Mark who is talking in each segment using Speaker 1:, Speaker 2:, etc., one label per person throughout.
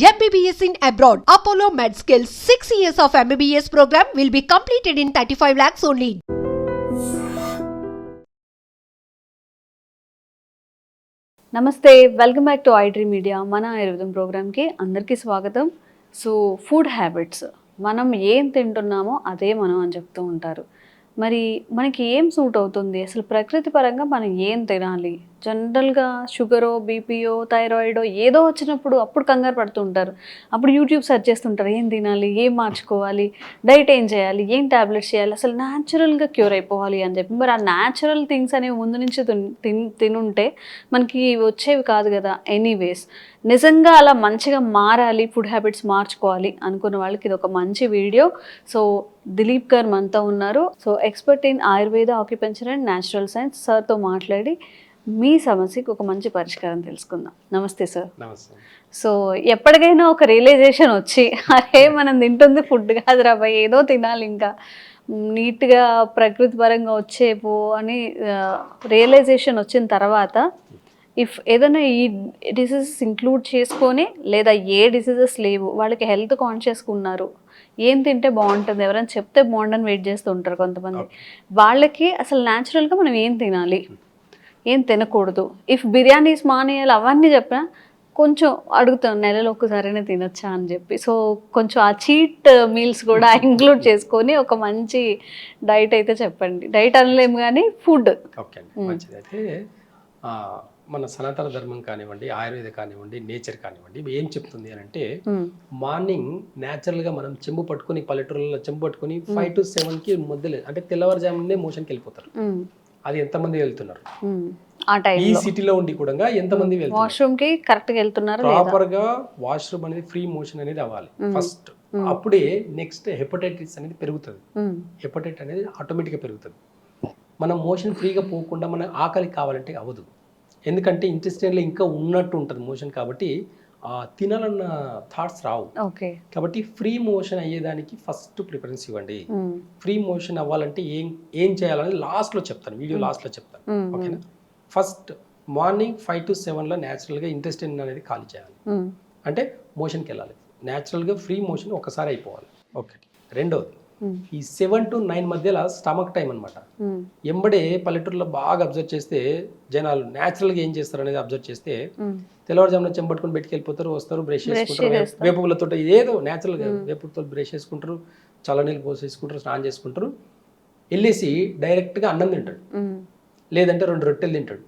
Speaker 1: MBBS in abroad. Apollo MedSkill 6 years of MBBS program will be completed in 35 lakhs only.
Speaker 2: నమస్తే, welcome back to iDream media. మన ఆయుర్వేదం ప్రోగ్రామ్కి అందరికీ స్వాగతం. So food habits, మనం ఏం తింటున్నామో అదే మనం అని చెప్తూ ఉంటారు. మరి మనకి ఏం సూట్ అవుతుంది, అసలు ప్రకృతి పరంగా మనం ఏం తినాలి? జనరల్గా షుగరో, బీపీయో, థైరాయిడో ఏదో వచ్చినప్పుడు అప్పుడు కంగారు పడుతూ ఉంటారు. అప్పుడు యూట్యూబ్ సెర్చ్ చేస్తుంటారు, ఏం తినాలి, ఏం మార్చుకోవాలి, డైట్ ఏం చేయాలి, ఏం ట్యాబ్లెట్స్ చేయాలి, అసలు న్యాచురల్గా క్యూర్ అయిపోవాలి అని చెప్పి. మరి ఆ న్యాచురల్ థింగ్స్ అనేవి ముందు నుంచి తినుంటే మనకి వచ్చేవి కాదు కదా. ఎనీవేస్, నిజంగా అలా మంచిగా మారాలి, ఫుడ్ హ్యాబిట్స్ మార్చుకోవాలి అనుకున్న వాళ్ళకి ఇది ఒక మంచి వీడియో. సో దిలీప్ గారు మనతో ఉన్నారు. So expert in Ayurveda, acupuncture and natural science. సార్తో మాట్లాడి మీ సమస్యకి ఒక మంచి పరిష్కారం తెలుసుకుందాం. నమస్తే సార్.
Speaker 3: నమస్తే.
Speaker 2: సో ఎప్పటికైనా ఒక రియలైజేషన్ వచ్చి, అరే మనం తింటుంది ఫుడ్ కాదురా బాయ్, ఏదో తినాలి ఇంకా నీట్గా ప్రకృతి పరంగా వచ్చేపో అని రియలైజేషన్ వచ్చిన తర్వాత, ఇఫ్ ఏదైనా ఈ డిసీజెస్ ఇంక్లూడ్ చేసుకొని, లేదా ఏ డిసీజెస్ లేవు, వాళ్ళకి హెల్త్ కాన్షియస్గా ఉన్నారు, ఏం తింటే బాగుంటుంది, ఎవరైనా చెప్తే బాగుండని వెయిట్ చేస్తూ ఉంటారు కొంతమంది, వాళ్ళకి అసలు న్యాచురల్గా మనం ఏం తినాలి, ఏం తినకూడదు, ఇఫ్ బిర్యానీస్ మానేయాలి అవన్నీ చెప్పినా కొంచెం అడుగుతాం, నెలలో ఒక్కసారైనా తినచ్చా అని చెప్పి. సో కొంచెం ఆ చీట్ మీల్స్ కూడా ఇంక్లూడ్ చేసుకొని ఒక మంచి డైట్ అయితే చెప్పండి. డైట్ అనలేము కానీ ఫుడ్.
Speaker 3: ఓకే అండి, మంచిది. అయితే మన సనాతన ధర్మం కానివ్వండి, ఆయుర్వేద కానివ్వండి, నేచర్ కానివ్వండి, ఏం చెప్తుంది అని అంటే, మార్నింగ్ న్యాచురల్గా మనం చెంబు పట్టుకొని, పల్లెటూరులో చెంబు పట్టుకొని 5 to 7కి మధ్యలో, అంటే తెల్లవారుజామునే మోషన్కి వెళ్ళిపోతారు. అది ఎంతమంది వెళ్తున్నారు ఈ సిటీలో ఉండి కూడా ఎంతమంది వెళ్తున్నారు?
Speaker 2: వాష్రూమ్ కి కరెక్ట్ గా వెళ్తున్నారు.
Speaker 3: ప్రాపర్ గా వాష్రూమ్ అనేది ఫ్రీ మోషన్ అనేది అవ్వాలి ఫస్ట్. అప్పుడే నెక్స్ట్ హెపటైటిస్ అనేది పెరుగుతుంది. హెపటైటిస్ అనేది ఆటోమేటిక్గా పెరుగుతుంది. మనం మోషన్ ఫ్రీగా పోకుండా మన ఆకలి కావాలంటే అవ్వదు. ఎందుకంటే ఇంటెస్టైన్లో ఇంకా ఉన్నట్టు ఉంటుంది మోషన్, కాబట్టి తినాలన్న థాట్స్ రావు. కాబట్టి ఫ్రీ మోషన్ అయ్యేదానికి ఫస్ట్ ప్రిఫరెన్స్ ఇవ్వండి. ఫ్రీ మోషన్ అవ్వాలంటే ఏం చేయాలని లాస్ట్లో చెప్తాను, వీడియో లాస్ట్లో చెప్తాను. ఓకేనా? ఫస్ట్ మార్నింగ్ 5 to 7లో న్యాచురల్గా ఇంటెస్టైన్ అనేది ఖాళీ చేయాలి. అంటే మోషన్కి వెళ్ళాలి. న్యాచురల్గా ఫ్రీ మోషన్ ఒకసారి అయిపోవాలి. ఓకే. రెండోది, ఈ 7 to 9 మధ్యలో స్టమక్ టైం అనమాట. ఎంబడే పల్లెటూరులో బాగా అబ్జర్వ్ చేస్తే జనాలు న్యాచురల్గా ఏం చేస్తారు అనేది అబ్జర్వ్ చేస్తే, తెల్లవారుజామున చెంబట్టుకుని బయటికి వెళ్ళిపోతారు, వస్తారు, బ్రష్ చేసుకుంటారు, వేపులతో ఏదో న్యాచురల్గా వేపులతో బ్రష్ చేసుకుంటారు, చల్లనీళ్ళు పోసేసుకుంటారు, స్నానం చేసుకుంటారు, వెళ్ళేసి డైరెక్ట్గా అన్నం తింటాడు, లేదంటే 2 రొట్టెలు తింటాడు.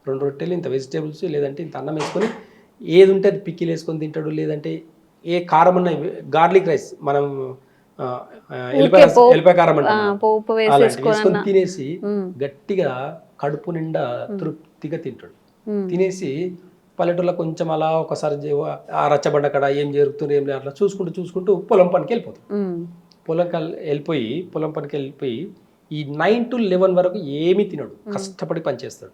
Speaker 3: 2 రొట్టెలు ఇంత వెజిటేబుల్స్, లేదంటే ఇంత అన్నం వేసుకొని ఏది ఉంటే అది పిక్కిలు వేసుకొని తింటాడు, లేదంటే ఏ కారం ఉన్న గార్లిక్ రైస్, మనం ఎల్లిపాయ కారం వేసుకొని తినేసి గట్టిగా కడుపు నిండా తృప్తిగా తింటాడు. తినేసి పల్లెటూరులో కొంచెం అలా ఒకసారి రచ్చబండ కడ ఏం జరుగుతుంది ఏం అట్లా చూసుకుంటూ పొలం పనికి వెళ్ళిపోతాడు. పొలం పనికి వెళ్ళిపోయి ఈ 9 to 11 వరకు ఏమీ తినడు, కష్టపడి పనిచేస్తాడు.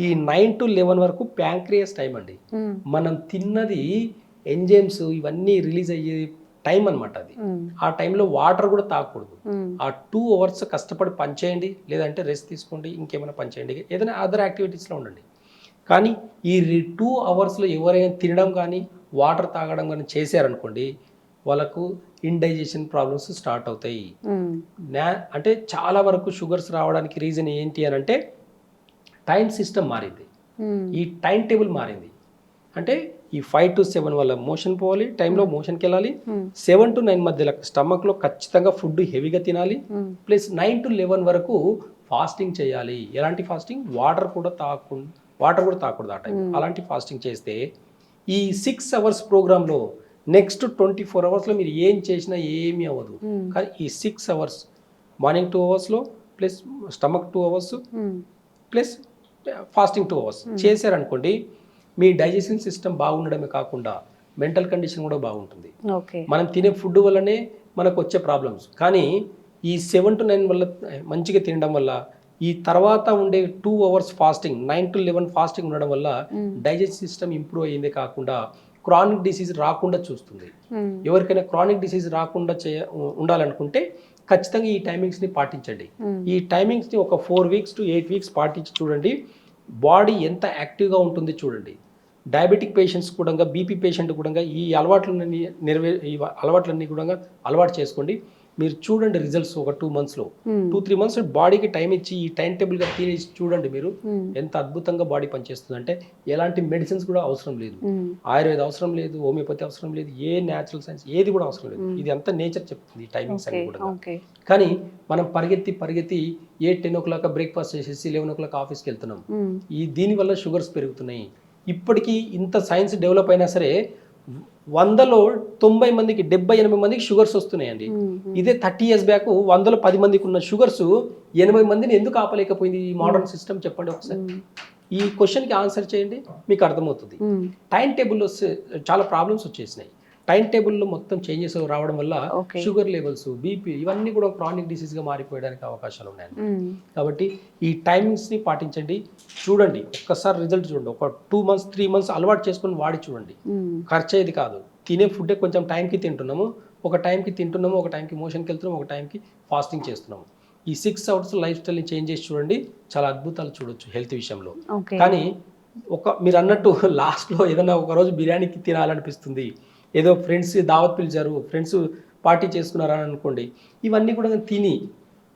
Speaker 3: ఈ 9 to 11 వరకు ప్యాంక్రియాస్ టైం అండి. మనం తిన్నది ఎంజైమ్స్ ఇవన్నీ రిలీజ్ అయ్యే టైం అనమాట అది. ఆ టైంలో వాటర్ కూడా తాగకూడదు. ఆ 2 hours కష్టపడి పనిచేయండి, లేదంటే రెస్ట్ తీసుకోండి, ఇంకేమైనా పనిచేయండి, ఏదైనా అదర్ యాక్టివిటీస్లో ఉండండి. కానీ ఈ 2 hours ఎవరైనా తినడం కానీ వాటర్ తాగడం కానీ చేశారనుకోండి, వాళ్ళకు ఇండైజెషన్ ప్రాబ్లమ్స్ స్టార్ట్ అవుతాయి. అంటే చాలా వరకు షుగర్స్ రావడానికి రీజన్ ఏంటి అని అంటే, టైం సిస్టమ్ మారింది, ఈ టైం టేబుల్ మారింది. అంటే ఈ 5 to 7 వల్ల మోషన్ పోవాలి, టైంలో మోషన్కి వెళ్ళాలి. 7 to 9 మధ్యలో స్టమక్లో ఖచ్చితంగా ఫుడ్ హెవీగా తినాలి. ప్లస్ 9 to 11 వరకు ఫాస్టింగ్ చేయాలి. ఎలాంటి ఫాస్టింగ్? వాటర్ కూడా తాగకూడదు ఆ టైం. అలాంటి ఫాస్టింగ్ చేస్తే ఈ 6 hours ప్రోగ్రాంలో నెక్స్ట్ 24 hours మీరు ఏం చేసినా ఏమీ అవ్వదు. కానీ ఈ 6 hours morning 2 hours plus stomach 2 hours plus fasting 2 hours చేశారనుకోండి, మీ డైజెషన్ సిస్టమ్ బాగుండడమే కాకుండా మెంటల్ కండిషన్ కూడా బాగుంటుంది. మనం తినే ఫుడ్ వల్లనే మనకు వచ్చే ప్రాబ్లమ్స్. కానీ ఈ 7 to 9 వల్ల మంచిగా తినడం వల్ల, ఈ తర్వాత ఉండే 2 hours ఫాస్టింగ్, 9 to 11 ఫాస్టింగ్ ఉండడం వల్ల డైజెషన్ సిస్టమ్ ఇంప్రూవ్ అయ్యిందే కాకుండా క్రానిక్ డిసీజ్ రాకుండా చూస్తుంది. ఎవరికైనా క్రానిక్ డిసీజ్ రాకుండా ఉండాలనుకుంటే ఖచ్చితంగా ఈ టైమింగ్స్ని పాటించండి. ఈ టైమింగ్స్ని ఒక 4 weeks to 8 weeks పాటించి చూడండి, బాడీ ఎంత యాక్టివ్గా ఉంటుంది చూడండి. డయాబెటిక్ పేషెంట్స్ కూడా బీపీ పేషెంట్ కూడా ఈ అలవాట్లన్నీ ఈ అలవాట్లన్నీ కూడా అలవాటు చేసుకోండి. మీరు చూడండి రిజల్ట్స్ ఒక 2 monthsలో 2-3 months బాడీకి టైం ఇచ్చి ఈ టైం టేబుల్గా తినేసి చూడండి మీరు ఎంత అద్భుతంగా బాడీ పనిచేస్తుంది. అంటే ఎలాంటి మెడిసిన్స్ కూడా అవసరం లేదు, ఆయుర్వేద అవసరం లేదు, హోమియోపతి అవసరం లేదు, ఏ న్యాచురల్ సైన్స్ ఏది కూడా అవసరం లేదు. ఇది అంతా నేచర్ చెప్తుంది ఈ టైమింగ్స్ అన్ని కూడా. కానీ మనం పరిగెత్తి 10 o'clock బ్రేక్ఫాస్ట్ చేసేసి 11 o'clock ఆఫీస్కి వెళ్తున్నాం. దీనివల్ల షుగర్స్ పెరుగుతున్నాయి. ఇప్పటికీ ఇంత సైన్స్ డెవలప్ అయినా సరే 100లో 90 మందికి 70-80 మందికి షుగర్స్ వస్తున్నాయండి. ఇదే 30 years బ్యాక్ 100లో 10 మందికి ఉన్న షుగర్స్ 80 మందిని ఎందుకు ఆపలేకపోయింది ఈ మోడర్న్ సిస్టమ్? చెప్పండి ఒకసారి. ఈ క్వశ్చన్కి ఆన్సర్ చేయండి, మీకు అర్థమవుతుంది. టైం టేబుల్లో చాలా ప్రాబ్లమ్స్ వచ్చేసినాయి. టైం టేబుల్లో మొత్తం చేంజెస్ రావడం వల్ల షుగర్ లెవెల్స్, బీపీ ఇవన్నీ కూడా క్రానిక్ డిసీజ్గా మారిపోయడానికి అవకాశాలు ఉన్నాయండి. కాబట్టి ఈ టైమింగ్స్ని పాటించండి. చూడండి, ఒక్కసారి రిజల్ట్ చూడండి. ఒక 2 months 3 months అలవాటు చేసుకొని వాడి చూడండి. ఖర్చు అయ్యేది కాదు. తినే ఫుడ్డే కొంచెం టైంకి తింటున్నాము, ఒక టైంకి తింటున్నాము, ఒక టైంకి మోషన్కి వెళ్తున్నాము, ఒక టైంకి ఫాస్టింగ్ చేస్తున్నాము. ఈ 6 hours లైఫ్ స్టైల్ని చేంజ్ చేసి చూడండి, చాలా అద్భుతాలు చూడొచ్చు హెల్త్ విషయంలో. కానీ మీరు అన్నట్టు లాస్ట్లో ఏదైనా ఒక రోజు బిర్యానీకి తినాలనిపిస్తుంది, ఏదో ఫ్రెండ్స్ దావత్ పిలిచారు, ఫ్రెండ్స్ పార్టీ చేసుకున్నారని అనుకోండి, ఇవన్నీ కూడా తిని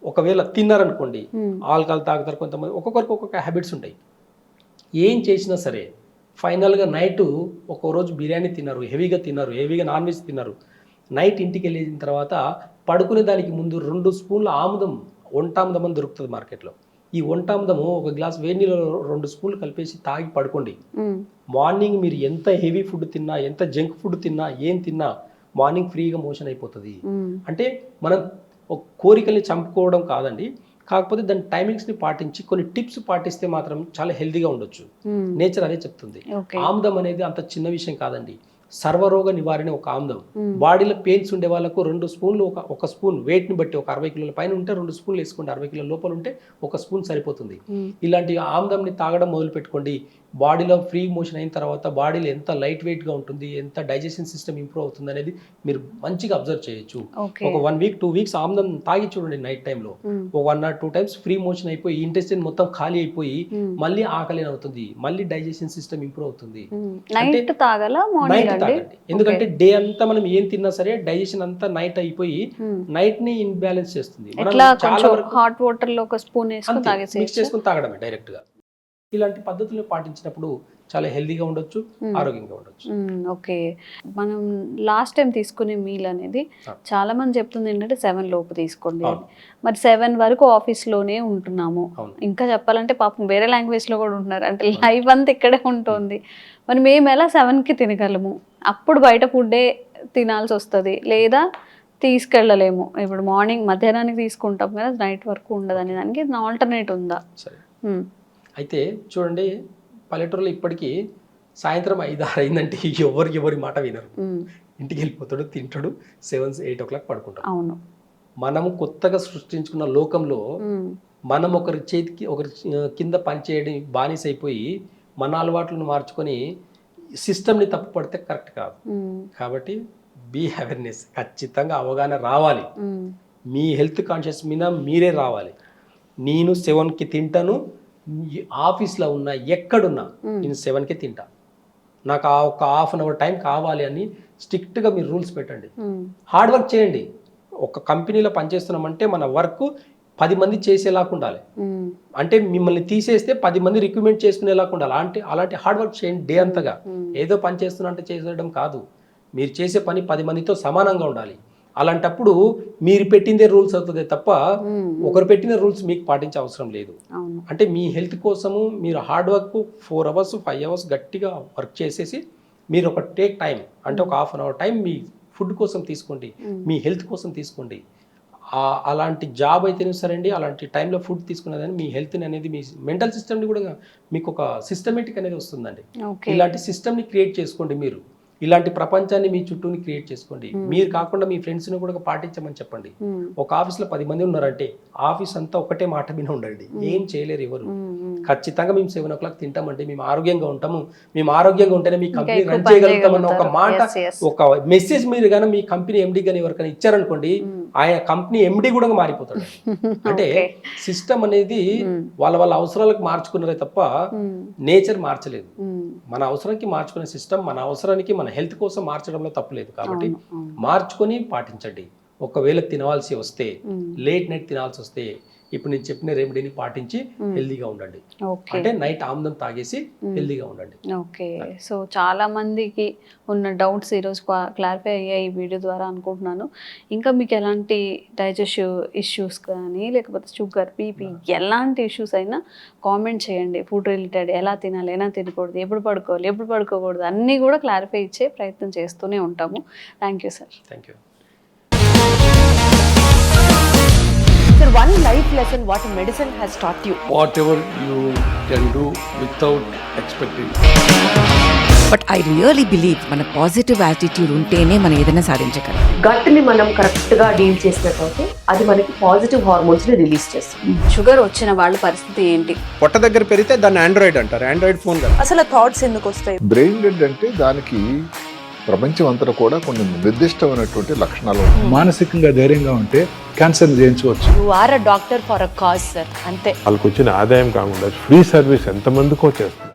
Speaker 3: ఒకవేళ తిన్నారనుకోండి, ఆల్కహాల్ తాగుతారు కొంతమంది, ఒక్కొక్కరికి ఒక్కొక్క హ్యాబిట్స్ ఉంటాయి. ఏం చేసినా సరే ఫైనల్గా నైట్ ఒక రోజు బిర్యానీ తిన్నారు, హెవీగా నాన్ వెజ్ తిన్నారు, నైట్ ఇంటికి వెళ్ళిన తర్వాత పడుకునే దానికి ముందు 2 స్పూన్ల ఆముదం, వంటాముదం అని దొరుకుతుంది మార్కెట్లో. ఈ వంటాముదము ఒక గ్లాస్ వేడి నీళ్ళలో 2 స్పూన్లు కలిపేసి తాగి పడుకోండి. మార్నింగ్ మీరు ఎంత హెవీ ఫుడ్ తిన్నా, ఎంత జంక్ ఫుడ్ తిన్నా, ఏం తిన్నా మార్నింగ్ ఫ్రీగా మోషన్ అయిపోతుంది. అంటే మనం ఒక కోరికల్ని చంపుకోవడం కాదండి, కాకపోతే దాని టైమింగ్స్ని పాటించి కొన్ని టిప్స్ పాటిస్తే మాత్రం చాలా హెల్తీగా ఉండొచ్చు. నేచర్ అదే చెప్తుంది. ఆముదం అనేది అంత చిన్న విషయం కాదండి. సర్వరోగ నివారణ ఒక ఆముదం. బాడీలో పెయిన్స్ ఉండే వాళ్ళకు 2 స్పూన్లు, ఒక స్పూన్ వెయిట్ని బట్టి, ఒక 60 కిలోల పైన ఉంటే 2 స్పూన్లు వేసుకోండి, 60 కిలోల లోపల ఉంటే 1 స్పూన్ సరిపోతుంది. ఇలాంటి ఆముదంని తాగడం మొదలు పెట్టుకోండి. బాడీలో ఫ్రీ మోషన్ అయిన తర్వాత బాడీలో ఎంత లైట్ వెయిట్గా ఉంటుంది, ఎంత డైజెషన్ సిస్టమ్ ఇంప్రూవ్ అవుతుంది అనేది మీరు మంచిగా అబ్జర్వ్ చేయొచ్చు. ఒక 1 week 2 weeks ఆముదం తాగి చూడండి. నైట్ టైంలో ఒక 1 or 2 times ఫ్రీ మోషన్ అయిపోయి ఇంటెస్టైన్ మొత్తం ఖాళీ అయిపోయి మళ్ళీ ఆకలి అవుతుంది, మళ్ళీ డైజెషన్ సిస్టమ్ ఇంప్రూవ్ అవుతుంది.
Speaker 2: నైట్ తాగండి,
Speaker 3: ఎందుకంటే డే అంతా మనం ఏం తిన్నా సరే డైజెషన్ అంతా నైట్ అయిపోయి నైట్ ని ఇన్బ్యాలెన్స్ చేస్తుంది.
Speaker 2: హాట్ వాటర్ లో 1 స్పూన్
Speaker 3: మిక్స్ చేసుకుని తాగడమే డైరెక్ట్ గా. ఇలాంటి పద్ధతులు పాటించినప్పుడు చాలా హెల్దీగా ఉండొచ్చు, ఆరోగ్యంగా ఉండొచ్చు.
Speaker 2: ఓకే, మనం లాస్ట్ టైం తీసుకునే మీల్ అనేది చాలా మంది చెప్తుంది ఏంటంటే 7 లోపు తీసుకోండి. మరి 7 వరకు ఆఫీస్లోనే ఉంటున్నాము, ఇంకా చెప్పాలంటే పాపం వేరే లాంగ్వేజ్లో కూడా ఉంటున్నారు, అంటే లైఫ్ అంతా ఇక్కడే ఉంటుంది. మరి మేము ఎలా 7కి తినగలము? అప్పుడు బయట ఫుడ్డే తినాల్సి వస్తుంది, లేదా తీసుకెళ్ళలేము. ఇప్పుడు మార్నింగ్ మధ్యాహ్నానికి తీసుకుంటాం కదా, నైట్ వరకు ఉండదని, దానికి ఆల్టర్నేట్ ఉందా?
Speaker 3: అయితే చూడండి, పల్లెటూరులో ఇప్పటికీ సాయంత్రం 5-6 అయిందంటే ఎవరి మాట వినరు. ఇంటికి వెళ్ళిపోతాడు, తింటాడు, 7-8 o'clock పడుకుంటాడు.
Speaker 2: అవును,
Speaker 3: మనము కొత్తగా సృష్టించుకున్న లోకంలో మనం ఒకరి కింద పనిచేయడం బానిస అయిపోయి మన అలవాట్లను మార్చుకొని సిస్టమ్ని తప్పు పడితే కరెక్ట్ కాదు. కాబట్టి బీ అవేర్నెస్, ఖచ్చితంగా అవగాహన రావాలి. మీ హెల్త్ కాన్షియస్ మీద మీరే రావాలి. నేను 7కి తింటాను, ఆఫీస్లో ఉన్నా ఎక్కడున్నా నేను 7కే తింటా, నాకు ఒక 1/2 hour టైం కావాలి అని స్ట్రిక్ట్గా మీరు రూల్స్ పెట్టండి. హార్డ్ వర్క్ చేయండి. ఒక కంపెనీలో పనిచేస్తున్నామంటే మన వర్క్ 10 మంది చేసేలాగా ఉండాలి. అంటే మిమ్మల్ని తీసేస్తే 10 మంది రిక్రూట్మెంట్ చేసుకునేలాగా ఉండాలి. అలాంటి హార్డ్ వర్క్ చేయండి డే అంతగా. ఏదో పని చేస్తున్నా అంటే చేసేయడం కాదు, మీరు చేసే పని 10 మందితో సమానంగా ఉండాలి. అలాంటప్పుడు మీరు పెట్టిందే రూల్స్ అవుతుంది తప్ప ఒకరు పెట్టిన రూల్స్ మీకు పాటించే అవసరం లేదు. అంటే మీ హెల్త్ కోసము మీరు హార్డ్ వర్క్ 4 hours 5 hours గట్టిగా వర్క్ చేసేసి మీరు ఒక టేక్ టైం, అంటే ఒక 1/2 hour టైం మీ ఫుడ్ కోసం తీసుకోండి, మీ హెల్త్ కోసం తీసుకోండి. అలాంటి జాబ్ అయితేనే సరే అండి, అలాంటి టైంలో ఫుడ్ తీసుకున్నదని మీ హెల్త్ని అనేది, మీ మెంటల్ సిస్టమ్ని కూడా మీకు ఒక సిస్టమేటిక్ అనేది వస్తుందండి. ఇలాంటి సిస్టమ్ని క్రియేట్ చేసుకోండి. మీరు ఇలాంటి ప్రపంచాన్ని మీ చుట్టూని క్రియేట్ చేసుకోండి. మీరు కాకుండా మీ ఫ్రెండ్స్ని కూడా పాటించమని చెప్పండి. ఒక ఆఫీస్లో 10 మంది ఉన్నారంటే ఆఫీస్ అంతా ఒకటే మాట మీద ఉండండి, ఏం చేయలేరు ఎవరు. ఖచ్చితంగా మేము 7 o'clock తింటామండి, మేము ఆరోగ్యంగా ఉంటాము, మేము ఆరోగ్యంగా ఉంటేనే మీ కంపెనీ
Speaker 2: ఎక్కువ
Speaker 3: రన్
Speaker 2: పని
Speaker 3: చేయగలుగుతామన్న ఒక
Speaker 2: చేయగలుగుతారు.
Speaker 3: మాట,
Speaker 2: Yes, yes.
Speaker 3: ఒక మెసేజ్ మీరు కానీ మీ కంపెనీ ఎండి కానీ ఎవరికైనా ఇచ్చారనుకోండి, ఆయన కంపెనీ ఎండి కూడా మారిపోతాడు. అంటే
Speaker 2: Okay.
Speaker 3: సిస్టమ్ అనేది వాళ్ళ వాళ్ళ అవసరాలకు మార్చుకున్నారే తప్ప నేచర్ మార్చలేదు. మన అవసరానికి మార్చుకునే సిస్టమ్ మన అవసరానికి మన హెల్త్ కోసం మార్చడంలో తప్పులేదు. కాబట్టి మార్చుకొని పాటించండి. ఒకవేళ తినవలసి వస్తే, లేట్ నైట్ తినాల్సి వస్తే, ఇప్పుడు నేను చెప్పిన రెమెడీని పాటించి హెల్దీగా ఉండండి.
Speaker 2: ఓకే.
Speaker 3: అంటే నైట్ ఆమ్లం తాగేసి హెల్దీగా ఉండండి.
Speaker 2: ఓకే. సో చాలా మందికి ఉన్న డౌట్స్ ఈరోజు క్లారిఫై అయ్యాయి ఈ వీడియో ద్వారా అనుకుంటున్నాను. ఇంకా మీకు ఎలాంటి డైజెస్టివ్ ఇష్యూస్ కానీ లేకపోతే షుగర్, బీపీ ఎలాంటి ఇష్యూస్ అయినా కామెంట్ చేయండి. ఫుడ్ రిలేటెడ్ ఎలా తినాలి, ఎలా తినకూడదు, ఎప్పుడు పడుకోవాలి, ఎప్పుడు పడుకోకూడదు అన్నీ కూడా క్లారిఫై ఇచ్చే ప్రయత్నం చేస్తూనే ఉంటాము. Thank you sir.
Speaker 3: Thank you.
Speaker 4: Sir, one life lesson what medicine has taught you.
Speaker 5: Whatever you can do without expecting.
Speaker 6: But I really believe మన పాజిటివ్ యాటిట్యూడ్ ఉంటేనే మనం ఏదైనా సాధించగలం.
Speaker 4: గట్ ని మనం కరెక్ట్ గా డీల్ చేసినట్లయితే అది మనకి పాజిటివ్ హార్మోన్స్ ని రిలీజ్ చేస్తుంది.
Speaker 2: షుగర్ వచ్చిన వాళ్ళ పరిస్థితి ఏంటి?
Speaker 7: పొట్ట దగ్గర పెరిగితే దాన్ని ఆండ్రాయిడ్ అంటారు, ఆండ్రాయిడ్ ఫోన్ కదా.
Speaker 4: అసలు థాట్స్ ఎందుకు వస్తాయి?
Speaker 8: బ్రెయిన్ డెడ్ అంటే దానికి ప్రపంచం అంతా కూడా కొన్ని నిర్దిష్టమైనటువంటి లక్షణాలు ఉన్నాయి.
Speaker 9: మానసికంగా ధైర్యంగా ఉంటే క్యాన్సర్ జయించవచ్చు.
Speaker 4: You are a doctor for a cause sir, అంతే.
Speaker 10: వాళ్ళకి వచ్చిన ఆదాయం కాకుండా ఫ్రీ సర్వీస్ ఎంతమందికో చేస్తారు.